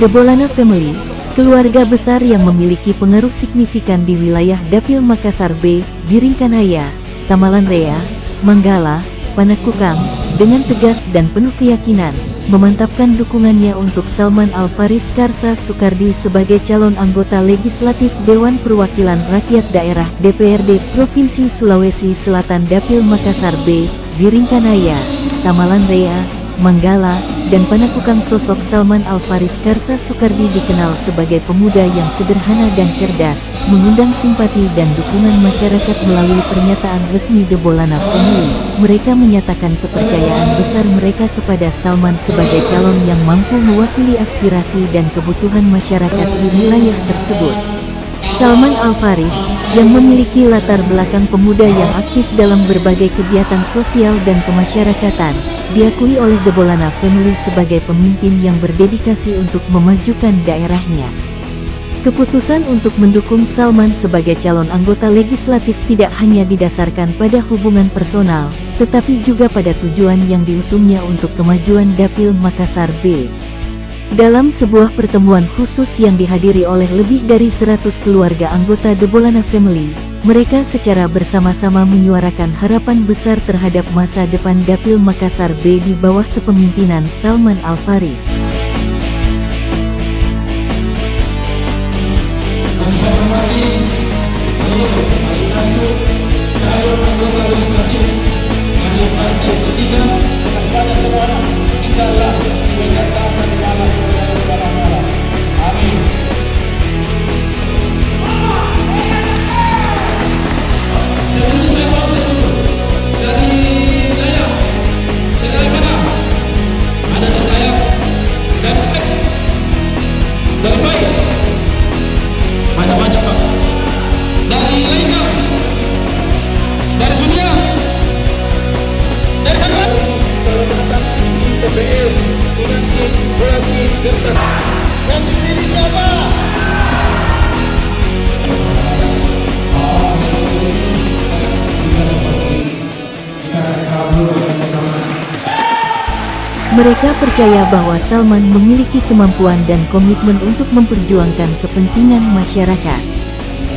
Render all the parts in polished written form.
Debolana Family, keluarga besar yang memiliki pengaruh signifikan di wilayah Dapil Makassar B, Biringkanaya, Tamalan Rea, Manggala, Panakukang, dengan tegas dan penuh keyakinan, memantapkan dukungannya untuk Salman Al-Faris Karsa Soekardi sebagai calon anggota legislatif Dewan Perwakilan Rakyat Daerah DPRD Provinsi Sulawesi Selatan Dapil Makassar B, Biringkanaya, Tamalan Rea, Manggala, dan Panakukang. Sosok Salman Al-Faris Karsa Soekardi dikenal sebagai pemuda yang sederhana dan cerdas, mengundang simpati dan dukungan masyarakat melalui pernyataan resmi Debolana Family. Mereka menyatakan kepercayaan besar mereka kepada Salman sebagai calon yang mampu mewakili aspirasi dan kebutuhan masyarakat di wilayah tersebut. Salman Al-Faris, yang memiliki latar belakang pemuda yang aktif dalam berbagai kegiatan sosial dan kemasyarakatan, diakui oleh Debolana Family sebagai pemimpin yang berdedikasi untuk memajukan daerahnya. Keputusan untuk mendukung Salman sebagai calon anggota legislatif tidak hanya didasarkan pada hubungan personal, tetapi juga pada tujuan yang diusungnya untuk kemajuan Dapil Makassar B. Dalam sebuah pertemuan khusus yang dihadiri oleh lebih dari 100 keluarga anggota Debolana Family, mereka secara bersama-sama menyuarakan harapan besar terhadap masa depan Dapil Makassar B di bawah kepemimpinan Salman Al-Faris. Mereka percaya bahwa Salman memiliki kemampuan dan komitmen untuk memperjuangkan kepentingan masyarakat.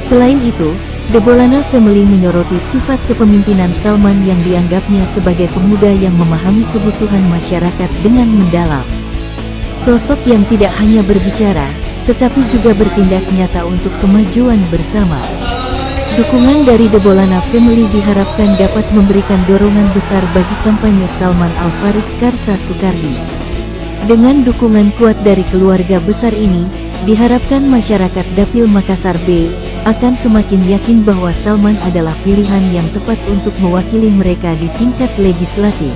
Selain itu, Debolana Family menyoroti sifat kepemimpinan Salman yang dianggapnya sebagai pemuda yang memahami kebutuhan masyarakat dengan mendalam. Sosok yang tidak hanya berbicara, tetapi juga bertindak nyata untuk kemajuan bersama. Dukungan dari Debolana Family diharapkan dapat memberikan dorongan besar bagi kampanye Salman Al-Faris Karsa Soekardi. Dengan dukungan kuat dari keluarga besar ini, diharapkan masyarakat Dapil Makassar B akan semakin yakin bahwa Salman adalah pilihan yang tepat untuk mewakili mereka di tingkat legislatif.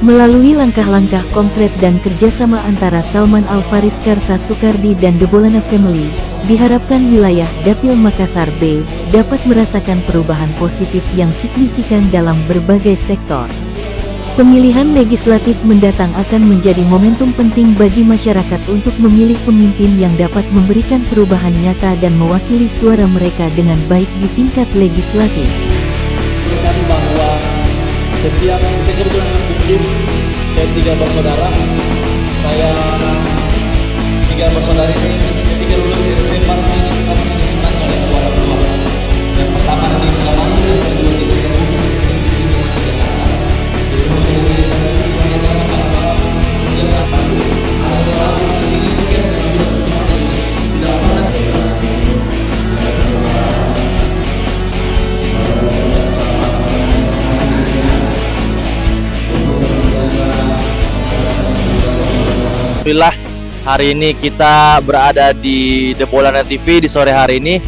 Melalui langkah-langkah konkret dan kerjasama antara Salman Al-Faris Karsa Soekardi dan Debolana Family, diharapkan wilayah Dapil Makassar B dapat merasakan perubahan positif yang signifikan dalam berbagai sektor. Pemilihan legislatif mendatang akan menjadi momentum penting bagi masyarakat untuk memilih pemimpin yang dapat memberikan perubahan nyata dan mewakili suara mereka dengan baik di tingkat legislatif. Bahwa setiap saya kebetulan kunjung, saya 3 bersaudara, saya 3 bersaudara ini ketika lulus SD partai ini kami dikenal oleh keluarga. Yang pertama di Kelaman, yang kedua di Sukabumi, Alhamdulillah, hari ini kita berada di Debolana TV di sore hari ini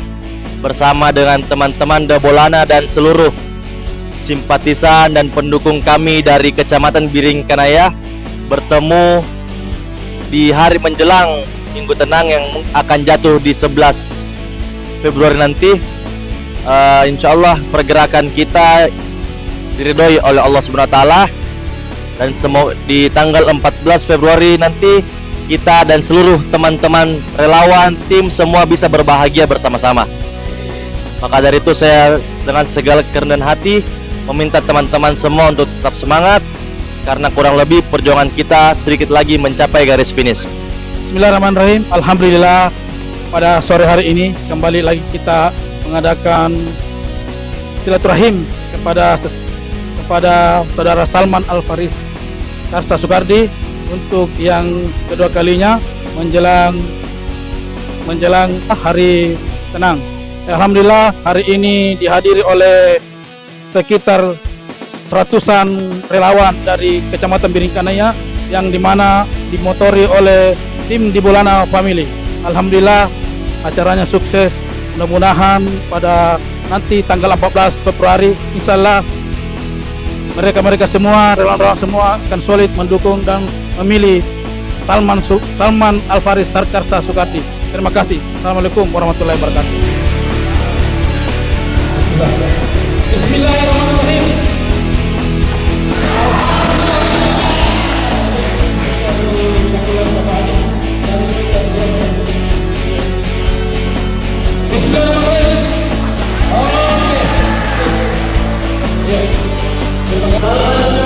bersama dengan teman-teman Debolana dan seluruh simpatisan dan pendukung kami dari Kecamatan Biringkanaya bertemu di hari menjelang Minggu Tenang yang akan jatuh di 11 Februari nanti. Insya Allah pergerakan kita diridhoi oleh Allah Subhanahu Wa Taala. Dan di tanggal 14 Februari nanti kita dan seluruh teman-teman relawan, tim semua bisa berbahagia bersama-sama. Maka dari itu saya dengan segala kerendahan hati meminta teman-teman semua untuk tetap semangat, karena kurang lebih perjuangan kita sedikit lagi mencapai garis finish. Bismillahirrahmanirrahim. Alhamdulillah pada sore hari ini kembali lagi kita mengadakan silaturahim kepada saudara Salman Al Faris Karsa Soekardi untuk yang kedua kalinya menjelang hari tenang. Alhamdulillah hari ini dihadiri oleh sekitar seratusan relawan dari Kecamatan Biringkanaya yang dimana dimotori oleh tim Debolana Family. Alhamdulillah acaranya sukses. Mudah-mudahan pada nanti tanggal 14 Februari insyaallah mereka semua, relawan-relawan semua akan solid mendukung dan memilih Salman Al Faris Karsa Soekardi. Terima kasih. Assalamualaikum warahmatullahi wabarakatuh. Bismillahirrahmanirrahim. Bismillahirrahmanirrahim. Oke. Ya. Terima kasih.